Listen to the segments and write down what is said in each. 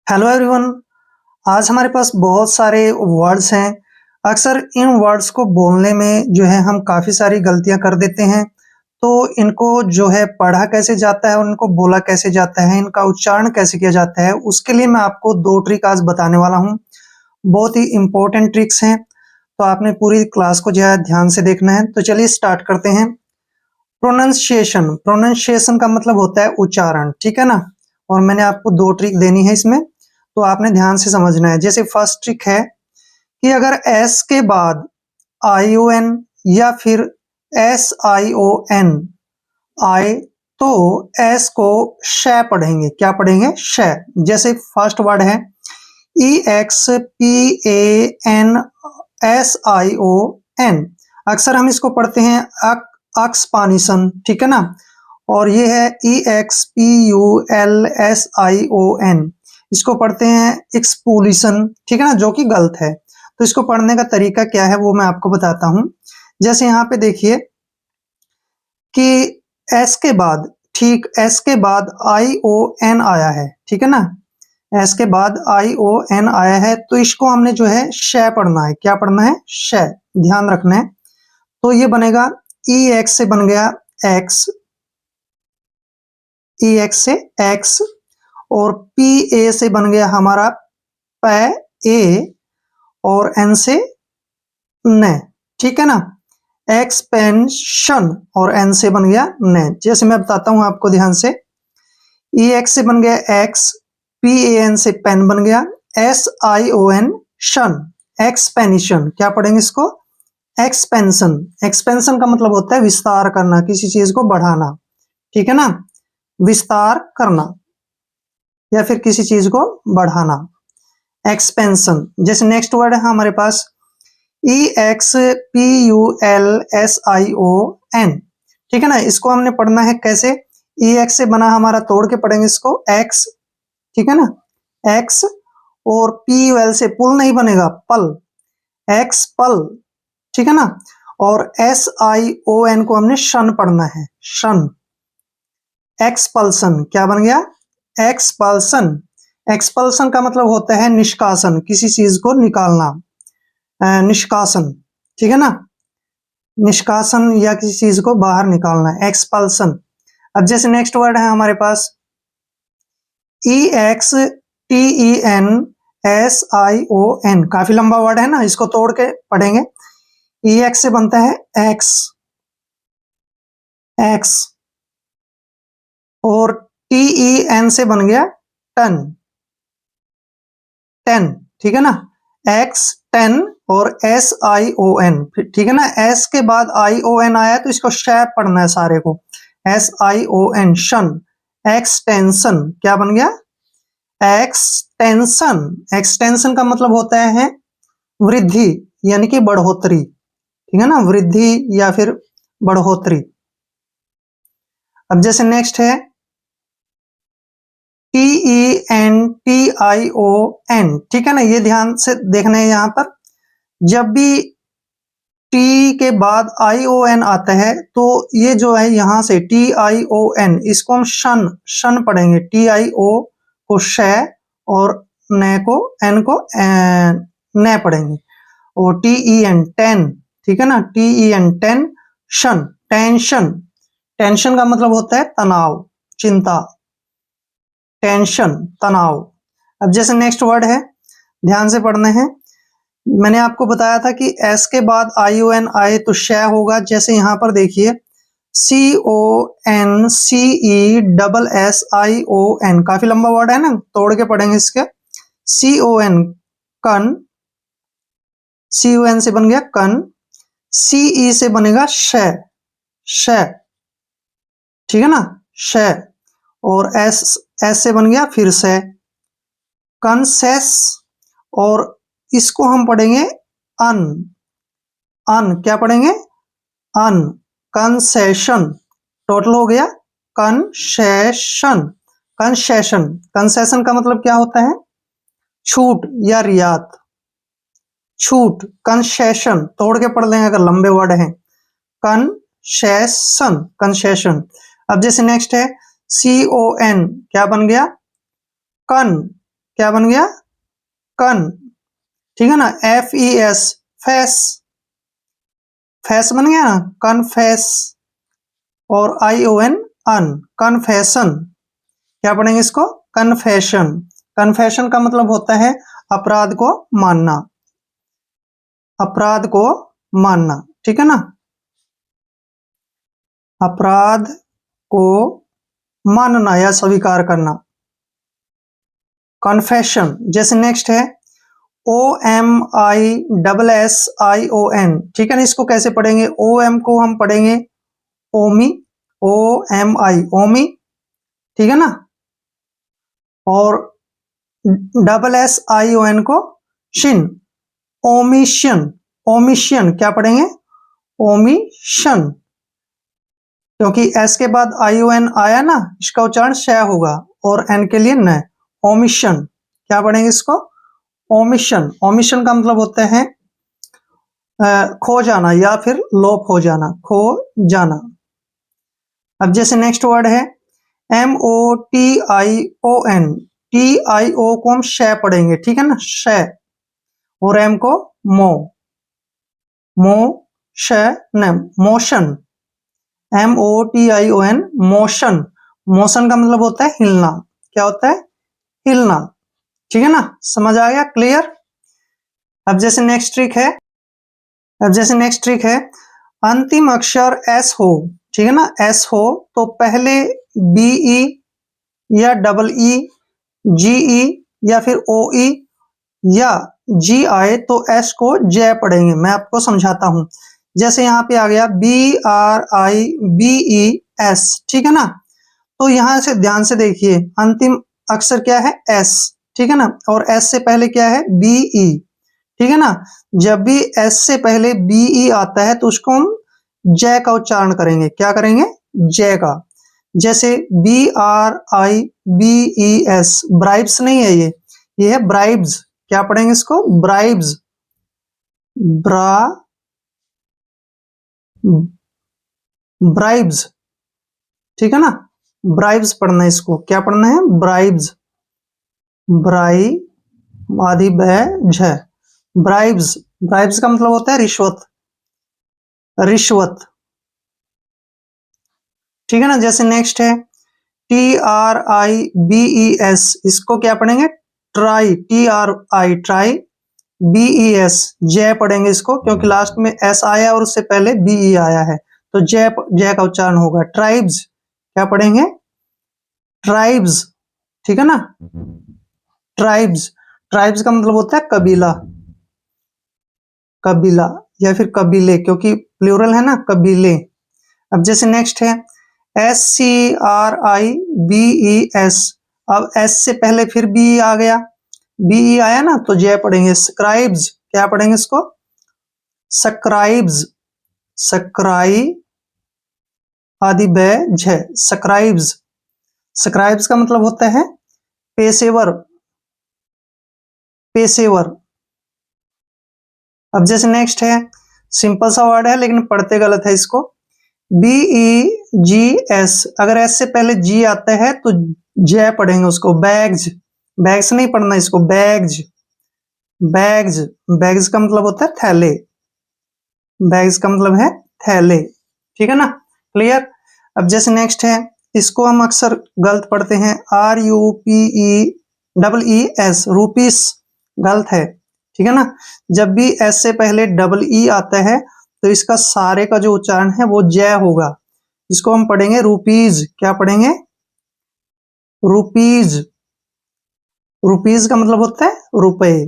Hello everyone. आज हमारे पास बहुत सारे वर्ड्स हैं। अक्सर इन वर्ड्स को बोलने में जो है हम काफ़ी सारी गलतियां कर देते हैं। तो इनको जो है पढ़ा कैसे जाता है और इनको बोला कैसे जाता है, इनका उच्चारण कैसे किया जाता है, उसके लिए मैं आपको 2 ट्रिक आज बताने वाला हूँ। बहुत ही इम्पोर्टेंट ट्रिक्स हैं, तो आपने पूरी क्लास को जो है ध्यान से देखना है। तो चलिए स्टार्ट करते हैं। प्रोनंसिएशन प्रोनंसिएशन का मतलब होता है उच्चारण, ठीक है ना। और मैंने आपको 2 ट्रिक देनी है इसमें, तो आपने ध्यान से समझना है। जैसे फर्स्ट ट्रिक है कि अगर एस के बाद आई ओ एन या फिर एस आई ओ एन आए तो एस को श पढ़ेंगे। क्या पढ़ेंगे? श। जैसे फर्स्ट वर्ड है E X P A N S I O N. अक्सर हम इसको पढ़ते हैं एक्सपानिशन, ठीक है ना। और ये है E X P U L S I O N, इसको पढ़ते हैं एक्सपोलिशन, ठीक है ना, जो कि गलत है। तो इसको पढ़ने का तरीका क्या है वो मैं आपको बताता हूं। जैसे यहाँ पे देखिए कि एस के बाद, ठीक एस के बाद आई ओ एन आया है, ठीक है ना। एस के बाद आई ओ एन आया है तो इसको हमने जो है श पढ़ना है। क्या पढ़ना है? श। ध्यान रखना है। तो ये बनेगा ई एक्स से बन गया एक्स, ई एक्स से एक्स, और पी ए से बन गया हमारा प ए, और एन से न, ठीक है ना। एक्सपेंशन, और एन से बन गया न। जैसे मैं बताता हूं आपको ध्यान से, ई एक्स से बन गया एक्स, पी ए एन से पेन बन गया, एस आई ओ एन शन, एक्सपेंशन। क्या पढ़ेंगे इसको? एक्सपेंशन। एक्सपेंशन का मतलब होता है विस्तार करना, किसी चीज को बढ़ाना, ठीक है ना, विस्तार करना या फिर किसी चीज को बढ़ाना, एक्सपेंशन। जैसे नेक्स्ट वर्ड है हमारे पास E X P U L S I O N, ठीक है ना। इसको हमने पढ़ना है कैसे? ई एक्स से बना हमारा, तोड़ के पढ़ेंगे इसको एक्स, ठीक है ना, एक्स। और पी यू एल से पुल नहीं बनेगा, पल, एक्स पल, ठीक है ना। और एस आई ओ एन को हमने शन पढ़ना है, शन, एक्सपल्सन। क्या बन गया? एक्सपल्सन। एक्सपल्सन का मतलब होता है निष्कासन, किसी चीज को निकालना, निष्कासन, ठीक है ना, निष्कासन या किसी चीज को बाहर निकालना, एक्सपल्सन। अब जैसे नेक्स्ट वर्ड है हमारे पास E X T E N S I O N. काफी लंबा वर्ड है ना, इसको तोड़ के पढ़ेंगे। ई एक्स से बनता है एक्स, एक्स, और टी ई एन से बन गया टन, टेन, ठीक है ना, एक्स टेन, और एस आई ओ एन, ठीक है ना। एस के बाद आई ओ एन आया तो इसको शैप पढ़ना है सारे को, एस आई ओ एन, शन, एक्सटेंशन। क्या बन गया? एक्सटेंशन। एक्सटेंशन का मतलब होता है वृद्धि, यानी कि बढ़ोतरी, ठीक है ना, वृद्धि या फिर बढ़ोतरी। अब जैसे नेक्स्ट है T E N T I O N, ठीक है ना। ये ध्यान से देखना है, यहां पर जब भी टी के बाद आई ओ एन आता है तो ये जो है यहां से टी आई ओ एन, इसको हम शन, शन पढ़ेंगे। टी आई ओ को श, और न को, एन को न पढ़ेंगे, और टी ई एन टेन, ठीक है ना, टी ई एन टेन, शन, टेंशन। टेंशन का मतलब होता है तनाव, चिंता, टेंशन, तनाव। अब जैसे नेक्स्ट वर्ड है, ध्यान से पढ़ने हैं। मैंने आपको बताया था कि एस के बाद आई ओ एन आए तो श होगा। जैसे यहां पर देखिए C O N C E double S I O N, काफी लंबा वर्ड है ना, तोड़ के पढ़ेंगे इसके। सी ओ एन, कन, सी ओ एन से बन गया कन, सी ई से बनेगा श, श, ठीक है ना, श, और एस, एस से बन गया फिर से कंसेस, और इसको हम पढ़ेंगे अन, अन। क्या पढ़ेंगे? अन, कंसेशन। टोटल हो गया कंसेशन, कंसेशन। कंसेशन का मतलब क्या होता है? छूट या रियात, छूट, कंसेशन। तोड़ के पढ़ लेंगे अगर लंबे वर्ड हैं, कंसेशन, कंसेशन। अब जैसे नेक्स्ट है सी ओ एन, क्या बन गया? कन, क्या बन गया? कन, ठीक है ना। FES, फेस, फेस बन गया ना, कन्फेस। और ION, अन, कन्फेशन। क्या पढ़ेंगे इसको? कन्फेशन। कन्फेशन का मतलब होता है अपराध को मानना, अपराध को मानना, ठीक है ना। अपराध को मानना या स्वीकार करना, कन्फेशन। जैसे नेक्स्ट है OMISSION, ठीक है ना। इसको कैसे पढ़ेंगे? OM को हम पढ़ेंगे ओमी, OMI, ओमी, ठीक है ना। और SSION को शिन, ओमिशन, ओमिशन। क्या पढ़ेंगे? ओमिशन। क्योंकि एस के बाद ION आया ना, इसका उच्चारण श होगा और एन के लिए न, ओमिशन। क्या पढ़ेंगे इसको? ओमिशन। ओमिशन का मतलब होता है खो जाना या फिर लोप हो जाना, खो जाना। अब जैसे नेक्स्ट वर्ड है MOTION, TIO को हम श पढ़ेंगे, ठीक है ना, श। और M को मो, motion, motion, MOTION, motion. Motion का मतलब होता है हिलना। क्या होता है? हिलना, ठीक है ना। समझ आ गया? क्लियर। अब जैसे नेक्स्ट ट्रिक है अंतिम अक्षर S हो, ठीक है ना, S हो तो पहले BE या EE, GE या फिर OE या G आए तो S को J पढ़ेंगे। मैं आपको समझाता हूं। जैसे यहाँ पे आ गया BRIBES, ठीक है ना। तो यहां से ध्यान से देखिए, अंतिम अक्षर क्या है? S, ठीक है ना। और S से पहले क्या है? BE, ठीक है ना। जब भी S से पहले BE आता है तो उसको हम जय का उच्चारण करेंगे। क्या करेंगे? जय का। जैसे BRIBES, ब्राइब्स नहीं है ये है ब्राइब्स। क्या पढ़ेंगे इसको? ब्राइब्स, ब्राइब्स, ठीक है ना। ब्राइब्स पढ़ना है इसको। क्या पढ़ना है? ब्राइब्स, ब्राई आदि झ, ब्राइब्स। ब्राइब्स का मतलब होता है रिश्वत, रिश्वत, ठीक है ना। जैसे नेक्स्ट है TRIBES, इसको क्या पढ़ेंगे? ट्राई, TRI, ट्राई, BES, जय पढ़ेंगे इसको, क्योंकि लास्ट में S आया और उससे पहले BE आया है, तो जय, जय का उच्चारण होगा। ट्राइब्स, क्या पढ़ेंगे? ट्राइब्स, ठीक है ना। ट्राइब्स, ट्राइब्स का मतलब होता है कबीला, कबीला या फिर कबीले, क्योंकि प्लूरल है ना, कबीले। अब जैसे नेक्स्ट है SCRIBES, अब S से पहले फिर BE आ गया, BE आया ना तो जय पढ़ेंगे। स्क्राइब्स, क्या पढ़ेंगे इसको? स्क्राइब्स, स्क्राई आदि झ, स्क्राइब्स। स्क्राइब्स का मतलब होता है पेशेवर, पेशेवर। अब जैसे नेक्स्ट है, सिंपल सा वर्ड है लेकिन पढ़ते गलत है इसको, BEGS, अगर S से पहले G आता है तो जय पढ़ेंगे उसको। बैग्स, बैग्स नहीं पढ़ना इसको, बैग्स, बैग्स। बैग्स का मतलब होता है थैले, बैग्स का मतलब है थैले, ठीक है ना। क्लियर। अब जैसे नेक्स्ट है, इसको हम अक्सर गलत पढ़ते हैं, RUPEES, रूपीस, गलत है, ठीक है ना। जब भी S से पहले EE आता है तो इसका सारे का जो उच्चारण है वो जय होगा। इसको हम पढ़ेंगे रूपीज। क्या पढ़ेंगे? रूपीज। रूपीज का मतलब होता है रुपए,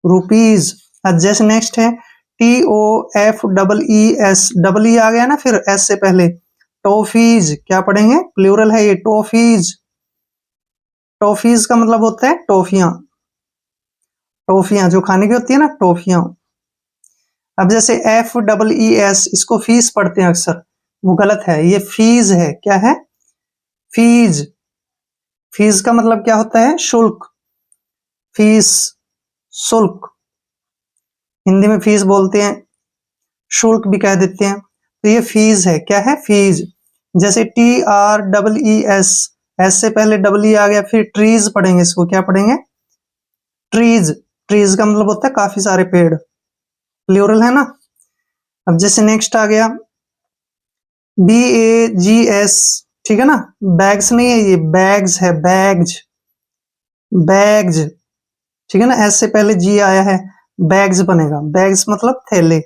रूपीज। जैसे नेक्स्ट है TOFEES, E आ गया ना फिर S से पहले, टॉफीज। क्या पढ़ेंगे? प्लूरल है ये, टॉफीज। टॉफीज का मतलब होता है टॉफियां, टॉफियां जो खाने की होती है ना, टॉफियां। अब जैसे FEES, इसको फीस पढ़ते हैं अक्सर, वो गलत है, ये फीस है। क्या है? फीस। फीस का मतलब क्या होता है? शुल्क, फीस, शुल्क। हिंदी में फीस बोलते हैं, शुल्क भी कह देते हैं, तो ये फीस है। क्या है? फीस। जैसे TREES, एस से पहले डबल ई आ गया, फिर ट्रीज पढ़ेंगे इसको, क्या पढ़ेंगे? ट्रीज। ट्रीज का मतलब होता है काफी सारे पेड़, प्लूरल है ना। अब जैसे नेक्स्ट आ गया BAGS, ठीक है ना, बैग्स नहीं है ये, बैग्स है, बैग्स, बैग्स, ठीक है ना, एस से पहले जी आया है, बैग्स बनेगा, बैग्स मतलब थैले,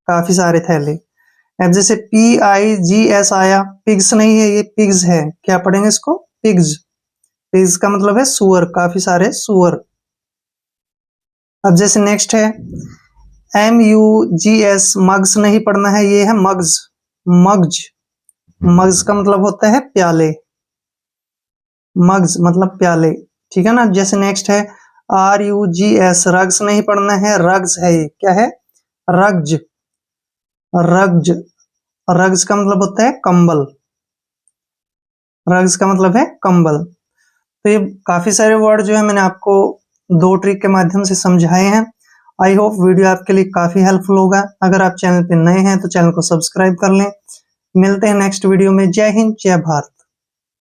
काफी सारे थैले। अब जैसे PIGS आया, पिग्स नहीं है ये, पिग्स है, क्या पढ़ेंगे इसको? पिग्स। पिग्स का मतलब है सुअर, काफी सारे सुअर। अब जैसे नेक्स्ट है MUGS, मग्स नहीं पढ़ना है, ये है मग्स, मग्ज। मग्स का मतलब होता है प्याले, मग्स मतलब प्याले, ठीक है ना। जैसे नेक्स्ट है RUGS, रग्स नहीं पढ़ना है, रग्स है ये, क्या है? रग्ज, रग्ज। रग्स का मतलब होता है कंबल, रग्स का मतलब है कंबल। तो ये काफी सारे वर्ड जो है मैंने आपको दो ट्रिक के माध्यम से समझाए हैं। आई होप वीडियो आपके लिए काफी हेल्पफुल होगा। अगर आप चैनल पे नए हैं तो चैनल को सब्सक्राइब कर लें। मिलते हैं नेक्स्ट वीडियो में। जय हिंद, जय भारत।